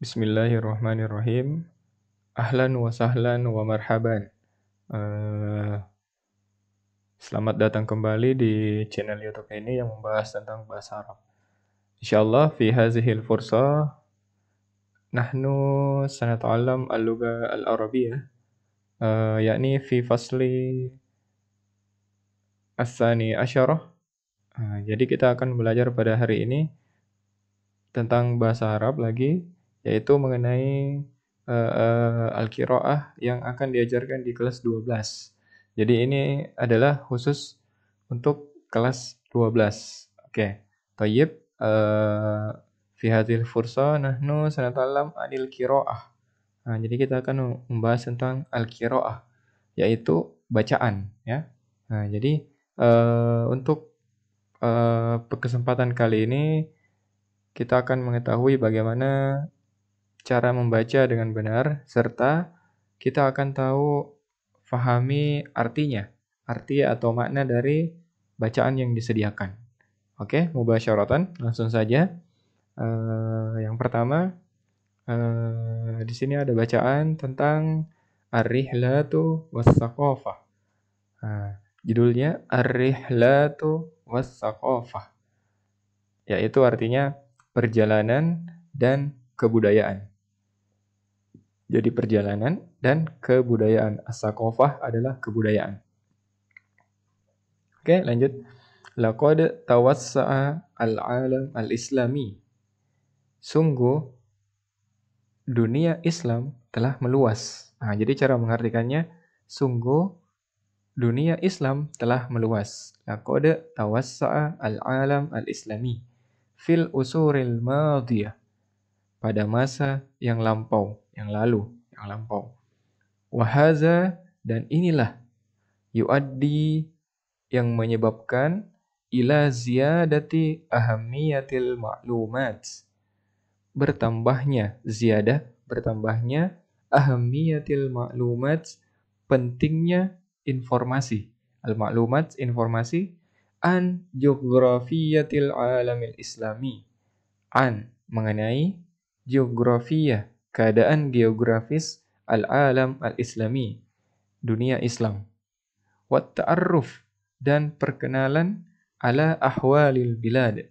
Bismillahirrahmanirrahim. Ahlan wa sahlan wa marhaban. Eh, Selamat datang kembali di channel YouTube ini yang membahas tentang bahasa Arab. Insyaallah fi hazihil fursah nahnu sanata'allam al-lugha al-arabiyyah, yakni fi fasli as-tsani asyarah. Jadi kita akan belajar pada hari ini tentang bahasa Arab lagi, yaitu mengenai al-qiraah yang akan diajarkan di kelas 12. Jadi ini adalah khusus untuk kelas 12. Oke. Thayyib, fi hadhil fursa nahnu sanata'allam 'anil qiraah. Jadi kita akan membahas tentang al-qiraah, yaitu bacaan ya. Jadi untuk kesempatan kali ini kita akan mengetahui bagaimana cara membaca dengan benar, serta kita akan tahu fahami artinya, arti atau makna dari bacaan yang disediakan. Oke, mubasyaratan, langsung saja. Yang pertama, di sini ada bacaan tentang ar-rihlatu was-saqafah. Judulnya ar-rihlatu was-saqafah, yaitu artinya perjalanan dan kebudayaan. Jadi perjalanan dan kebudayaan. As-saqafah adalah kebudayaan. Oke, lanjut. Laqad tawassa'a al-alam al-islami. Sungguh dunia Islam telah meluas. Jadi cara mengartikannya, sungguh dunia Islam telah meluas. Laqad tawassa'a al-alam al-islami fil usuril madiyah. Pada masa yang lampau, yang lalu, yang lampau. Wahaza, dan inilah yuaddi, yang menyebabkan ila ziyadati ahammiyatil ma'lumat, bertambahnya ziyadah, bertambahnya ahammiyatil ma'lumat, pentingnya informasi. Al-ma'lumat, informasi, an geografiyatil alamil islami, an mengenai geografia, keadaan geografis al-alam al-islami, dunia Islam. Wat ta'arruf, dan perkenalan ala ahwalil bilad,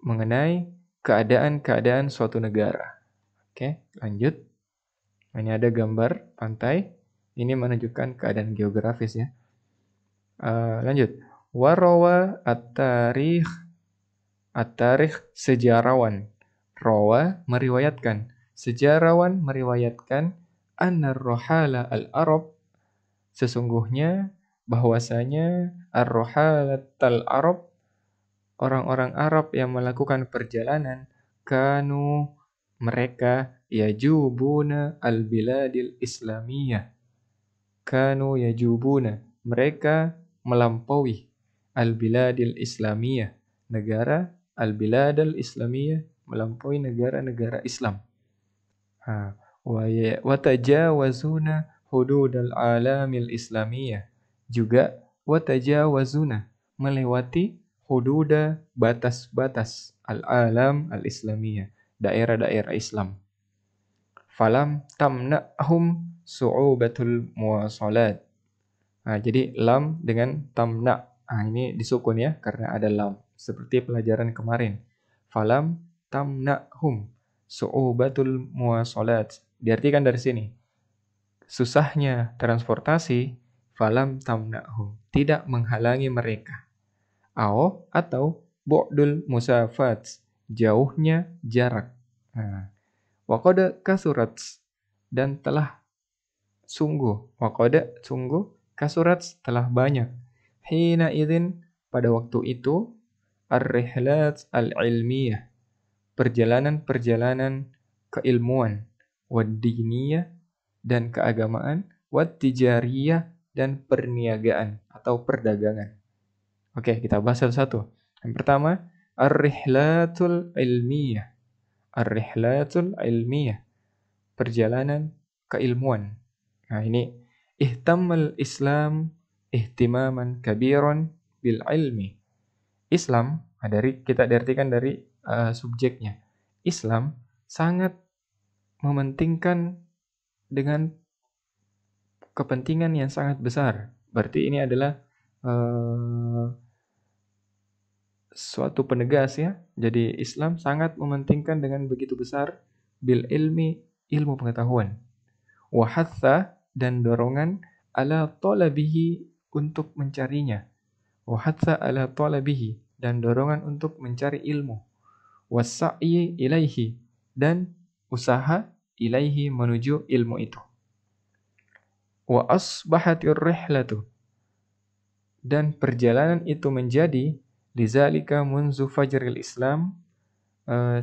mengenai keadaan-keadaan suatu negara. Oke, lanjut. Ini ada gambar pantai. Ini menunjukkan keadaan geografis ya. Lanjut. Warawa at-tarikh, at-tarikh sejarawan. Rawa meriwayatkan, sejarawan meriwayatkan, anna rohala al-Arab, sesungguhnya bahwasanya ar-rohalat al-Arab, orang-orang Arab yang melakukan perjalanan, kanu, mereka, yajubuna al-biladil islamiyah. Kanu yajubuna, mereka melampaui al-biladil islamiyah, negara al-biladil islamiyah, melampaui negara-negara Islam. Wa tajawazuna hududal alamil islamiyah, juga wa tajawazuna, melewati hududa, batas-batas al-alam al-islamiyah, daerah-daerah Islam. Falam tamna'hum su'ubatul muwasalat. Jadi lam dengan tamna'. Ini disukun ya, karena ada lam. Seperti pelajaran kemarin. Falam tamna'hum su'ubatul muwasalat. Diartikan dari sini, susahnya transportasi, falam tamna'hum, tidak menghalangi mereka. Atau bu'dul musafat, jauhnya jarak. Waqad kasurat, dan telah sungguh, waqad sungguh, kasurat telah banyak, hina idzin pada waktu itu, ar-rihlat al-ilmiyah, perjalanan-perjalanan keilmuan, wad-diniyah, dan keagamaan, wad-tijariyah, dan perniagaan atau perdagangan. Oke, kita bahas satu-satu. Yang pertama, ar-rihlatul ilmiyah. Ar-rihlatul ilmiyah, perjalanan keilmuan. Ini ihtammal Islam ihtimaman kabiran bil ilmi. Islam, kita diartikan dari subjeknya. Islam sangat mementingkan dengan kepentingan yang sangat besar. Berarti ini adalah suatu penegas ya. Jadi Islam sangat mementingkan dengan begitu besar bil ilmi, ilmu pengetahuan. Wa hatha, dan dorongan ala talabihi, untuk mencarinya. Wa hatha ala talabihi, dan dorongan untuk mencari ilmu. Wassa'i ilaihi, dan usaha ilaihi, menuju ilmu itu. Wa asbahatir rihlatu, dan perjalanan itu menjadi lizalika munzu fajril Islam,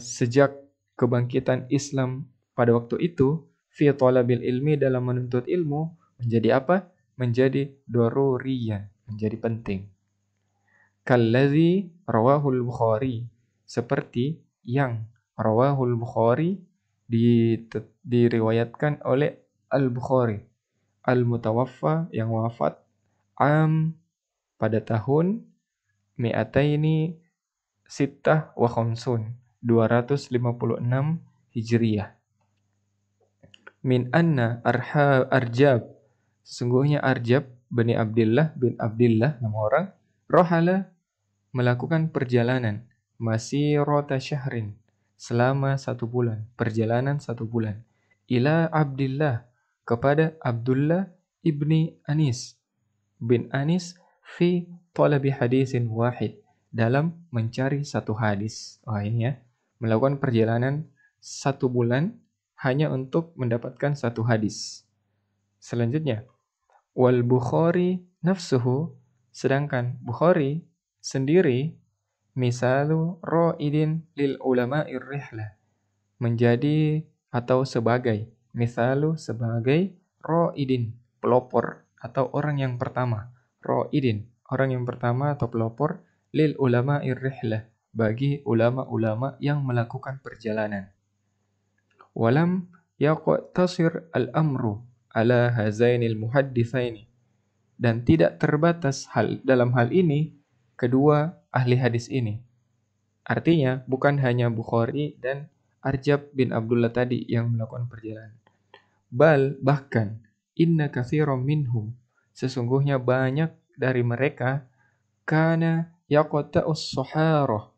sejak kebangkitan Islam pada waktu itu, fi talabil ilmi, dalam menuntut ilmu, menjadi apa? Menjadi daruriyan, menjadi penting. Kalladzi rawahul Bukhari, seperti yang rawahul Bukhari, diriwayatkan oleh Al-Bukhari, al-mutawaffa, yang wafat, pada tahun mi'ataini sittah wa khamsun, 256 Hijriyah. Min anna Arjab, sesungguhnya Arjab bin Abdillah, nama orang, rohala, melakukan perjalanan, masirata syahrin, selama 1 bulan, perjalanan 1 bulan, ila Abdillah, kepada Abdullah ibni Anis bin Anis, fi talabi hadisin wahid, dalam mencari 1 hadis. Wah, ini ya, melakukan perjalanan 1 bulan hanya untuk mendapatkan 1 hadis. Selanjutnya, wal Bukhari nafsuhu, sedangkan Bukhari sendiri, misalu ra'idin lil ulama'ir rihlah, menjadi atau sebagai, misalu sebagai ra'idin, pelopor atau orang yang pertama, ra'idin, orang yang pertama atau pelopor, lil ulama'ir rihlah, bagi ulama-ulama yang melakukan perjalanan. Walam yaqtasir al-amru ala hazainil muhadditsaini, dan tidak terbatas dalam hal ini kedua ahli hadis ini. Artinya bukan hanya Bukhari dan Arjab bin Abdullah tadi yang melakukan perjalanan. Bahkan inna katsiran minhum, sesungguhnya banyak dari mereka, kana yaqta'us saharah,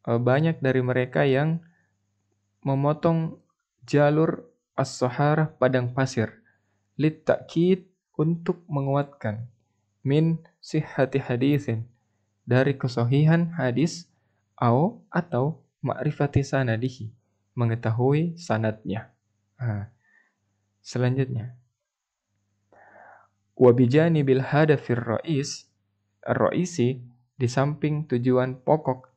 banyak dari mereka yang memotong jalur as-saharah, padang pasir, lit ta'kid, untuk menguatkan, min sihhati hadisin, dari kesahihan hadis, atau ma'rifati sanadihi, mengetahui sanadnya. Selanjutnya, wa bijanibil hadafir ar-ra'isi, di samping tujuan pokok,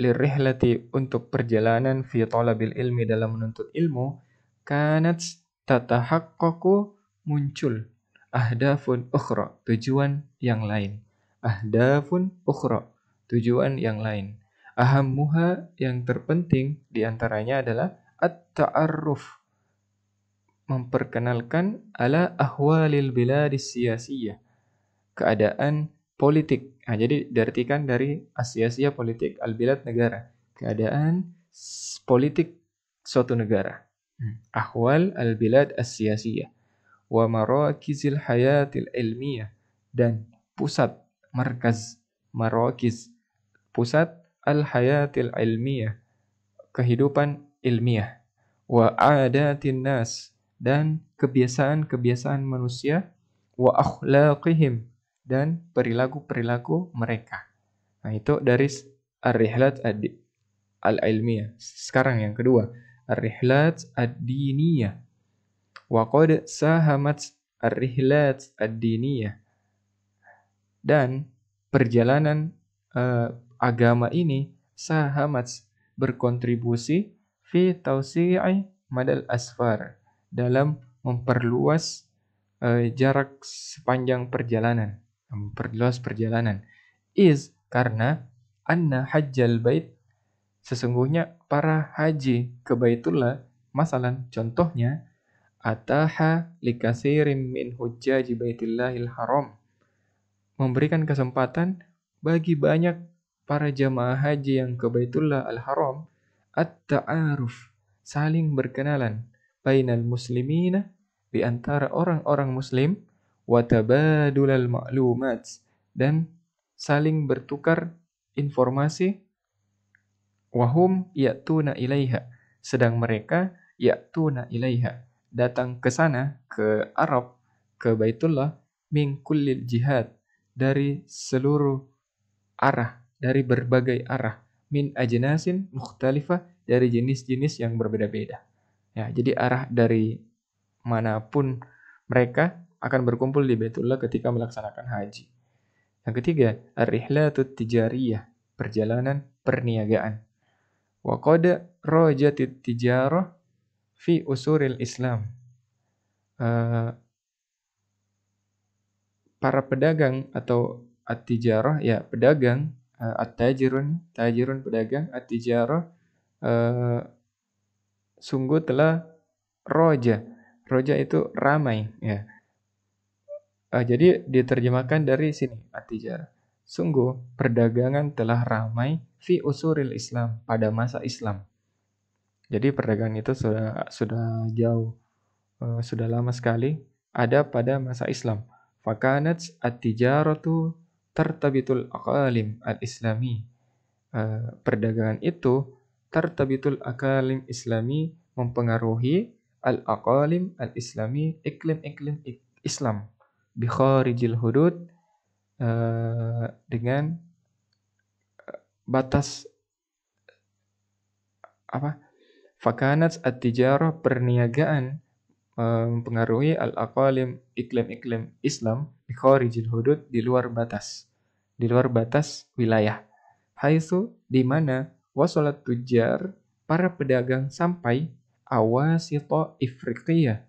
lirihlati, untuk perjalanan, fi talabil ilmi, dalam menuntut ilmu, kanat tatahaqqaqu, muncul, ahdafun ukhra, tujuan yang lain. Ahdafun ukhra, tujuan yang lain. Ahammuha, yang terpenting diantaranya adalah at-ta'arruf, memperkenalkan, ala ahwalil biladis siyasiyah, keadaan politik. Jadi diartikan dari asiyasiyah, politik, al-bilad, negara, keadaan politik suatu negara. Ahwal al-bilad as-siyasiyah. Wa marakizil hayatil ilmiyah, dan pusat, marakiz, pusat al-hayatil ilmiyah, kehidupan ilmiah. Wa adatin nas, dan kebiasaan-kebiasaan manusia. Wa akhlaqihim, dan perilaku-perilaku mereka. Nah, itu dari ar-rihlat al-ilmiyah. Sekarang yang kedua, ar-rihlat ad-diniyah. Wa qad sahamat ar-rihlat ad-diniyah, dan perjalanan agama ini, sahamat, berkontribusi, fi tausi'i madal asfar, dalam memperluas jarak sepanjang perjalanan, memperluas perjalanan. Karena anna hajjal bait, sesungguhnya para haji ke Baitullah, masalan, contohnya, ataha likatsirin min hujjaji Baitillahil Haram, memberikan kesempatan bagi banyak para jamaah haji yang ke Baitullah Al-Haram at-ta'aruf, saling berkenalan, bainal muslimina, di antara orang-orang muslim, wa tabadulal ma'lumat, dan saling bertukar informasi, wahum ya'tuna ilaiha, sedang mereka ya'tuna ilaiha, datang ke sana, ke Arab, ke Baitullah, min kullil jihad, dari seluruh arah, dari berbagai arah, min ajnasin mukhtalifah, dari jenis-jenis yang berbeda-beda. Ya, jadi arah dari manapun mereka akan berkumpul di Baitullah ketika melaksanakan haji. Yang ketiga, ar-rihlatut tijariyah, perjalanan perniagaan. Wa qad rajatit tijarah fi usuril Islam. Para pedagang atau at-tijarah, ya pedagang, tajirun pedagang, at-tijarah sungguh telah roja. Roja itu ramai, ya. Jadi diterjemahkan dari sini at-tijarah. Sungguh perdagangan telah ramai fi usuril Islam, pada masa Islam. Jadi perdagangan itu sudah jauh, sudah lama sekali ada pada masa Islam. Fakanat at-tijaratu tartabitul aqalim al-islami. Perdagangan itu tartabitul aqalim islami, mempengaruhi al-aqalim al-islami, iklim-iklim Islam, bi kharijil hudud, dengan batas apa? Fakanat at-tijarah, perniagaan, mempengaruhi al-aqalim, iklim-iklim Islam, bi kharijil hudud, di luar batas wilayah. Haitsu, di mana wasalat tujar, para pedagang sampai awasito Afriqiyah,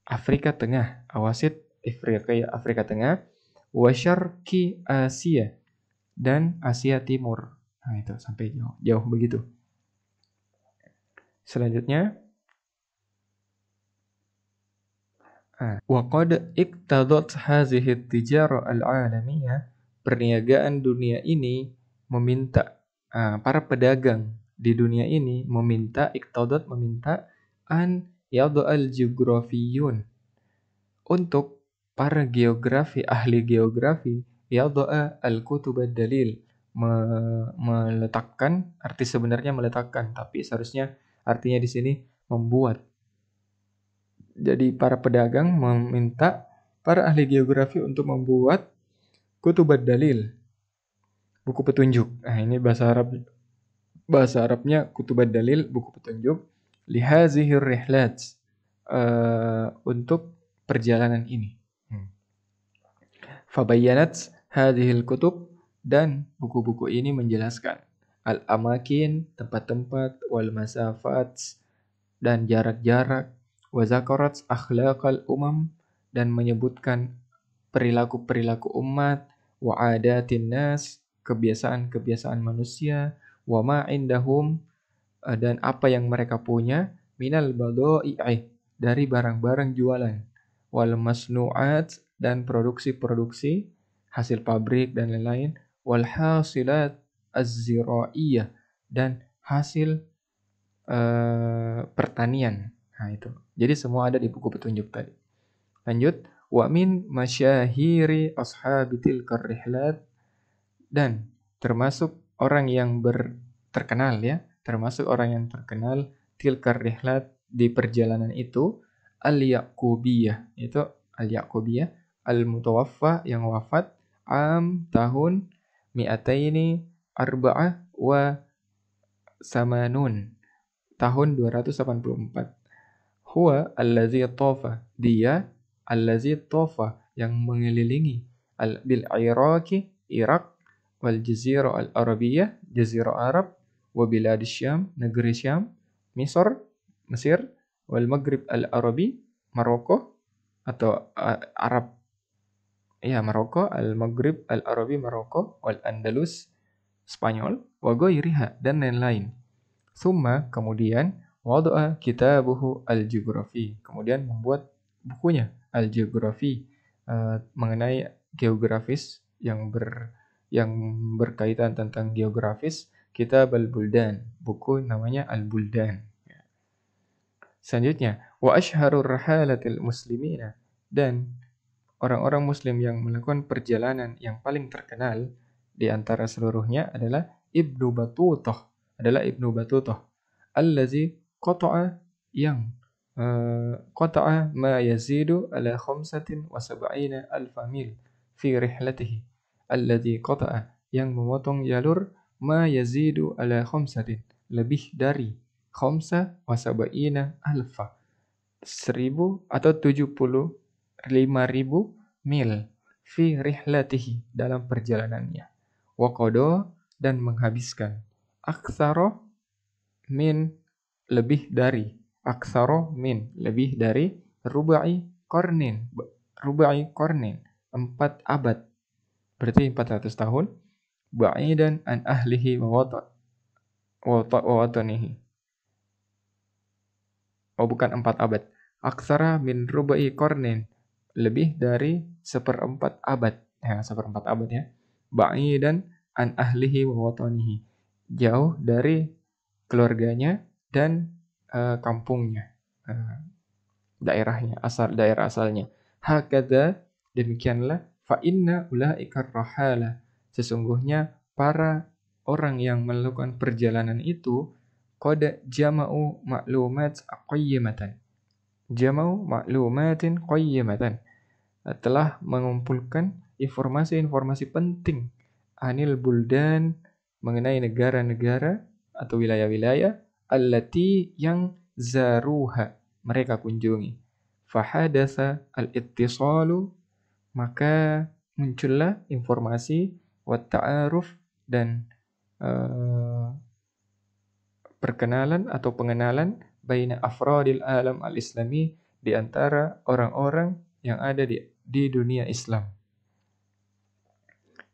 Afrika Tengah, awasit Afriqiyah, Afrika Tengah, wa syarqi Asia, dan Asia Timur. Nah, itu sampai jauh begitu. Selanjutnya, wa qad iqtadat hazihi at-tijara al-alamiyah, perniagaan dunia ini meminta, para pedagang di dunia ini meminta, iqtadat meminta, an yada'al geografiyun, untuk para geografi, ahli geografi, yada'a al-kutub ad-dalil, meletakkan, arti sebenarnya meletakkan, tapi seharusnya artinya di sini membuat. Jadi para pedagang meminta para ahli geografi untuk membuat kutub ad-dalil, buku petunjuk. Nah, ini bahasa Arabnya kutub ad-dalil, buku petunjuk, lihazihir rihlat, untuk perjalanan ini. Fabayyanat hadhil kutub, dan buku-buku ini menjelaskan al-amakin, tempat-tempat, wal masafat, dan jarak-jarak, wa zakarat akhlaqal umam, dan menyebutkan perilaku-perilaku umat, wa adatin nas, kebiasaan-kebiasaan manusia, wa ma indahum, dan apa yang mereka punya, minal badai'i, dari barang-barang jualan, wal masnu'at, dan produksi-produksi, hasil pabrik dan lain-lain, wal hasilat az-zira'iyah, dan hasil pertanian. Nah, itu. Jadi semua ada di buku petunjuk tadi. Lanjut, wa min masyahiri ashabitil karrihlat, dan termasuk orang yang terkenal, ya, termasuk orang yang terkenal tilkar rihlat, di perjalanan itu, al-Yaqubiyah, itu al-Yaqubiyah, al-mutawaffa, yang wafat, tahun mi'ataini arba'ah wa samanun, tahun 284. Huwa allazi tafa, dia allazi tafa, yang mengelilingi, bil Iraqi, Irak, wal jazirah al-arabiyah, jazirah Arab, wa bilad Syam, negeri Syam, Misr, Mesir, wal Maghrib al-Arabi, Maroko, atau Arab, ya Maroko, al-Maghrib al-Arabi, Maroko, wal Andalus, Spanyol, wa ghairiha, dan lain-lain. Summa, kemudian, wada'a kitabuhu al-geografi, kemudian membuat bukunya al-geografi, mengenai geografis yang yang berkaitan tentang geografis, Kitab Al-Buldan, buku namanya Al-Buldan. Selanjutnya, wa asyharur rahalatil muslimina, dan orang-orang muslim yang melakukan perjalanan yang paling terkenal di antara seluruhnya adalah Ibnu Battuta, allazi qata'a, yang qata'a ma yazidu ala khamsatin wa sab'ina alfa mil fi rihlatihi, allazi qata'a, yang memotong jalur ma yazidu ala khamsatin, lebih dari khamsa wa sab'ina alfa, 1000 atau 75.000 mil fi rihlatihi, dalam perjalanannya. Wa qada, dan menghabiskan aktsara min, lebih dari, aktsara min, lebih dari rubai qarnin, 4 abad, berarti 400 tahun, ba'idan an ahlihi wa watanihi. Oh, bukan 4 abad. Aksara min rubai qarnin, lebih dari 1/4 abad. Ya, 1/4 abad ya. Ba'idan an ahlihi wa watanihi, jauh dari keluarganya dan kampungnya, daerahnya, daerah asalnya. Hakadha, demikianlah, fa inna ulaika rahala, sesungguhnya para orang yang melakukan perjalanan itu qad jama'u ma'lumat qayyimatan. Jama'u ma'lumatin qayyimatan, telah mengumpulkan informasi-informasi penting anil buldan, mengenai negara-negara atau wilayah-wilayah, allati, yang zaruha, mereka kunjungi. Fahadatha al-ittisalu, maka muncullah informasi, wa ta'aruf, dan perkenalan atau pengenalan, baina afradil alam al-islami, di antara orang-orang yang ada di dunia Islam.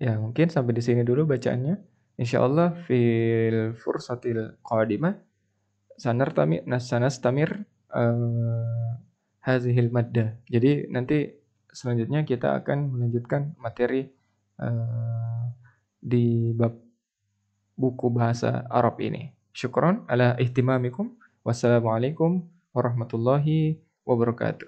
Ya, mungkin sampai di sini dulu bacaannya. Insyaallah fil fursatil qadimah sanastamir hazihil maddah. Jadi nanti selanjutnya kita akan melanjutkan materi di bab buku bahasa Arab ini. Syukron ala ihtimamikum. Wassalamualaikum warahmatullahi wabarakatuh.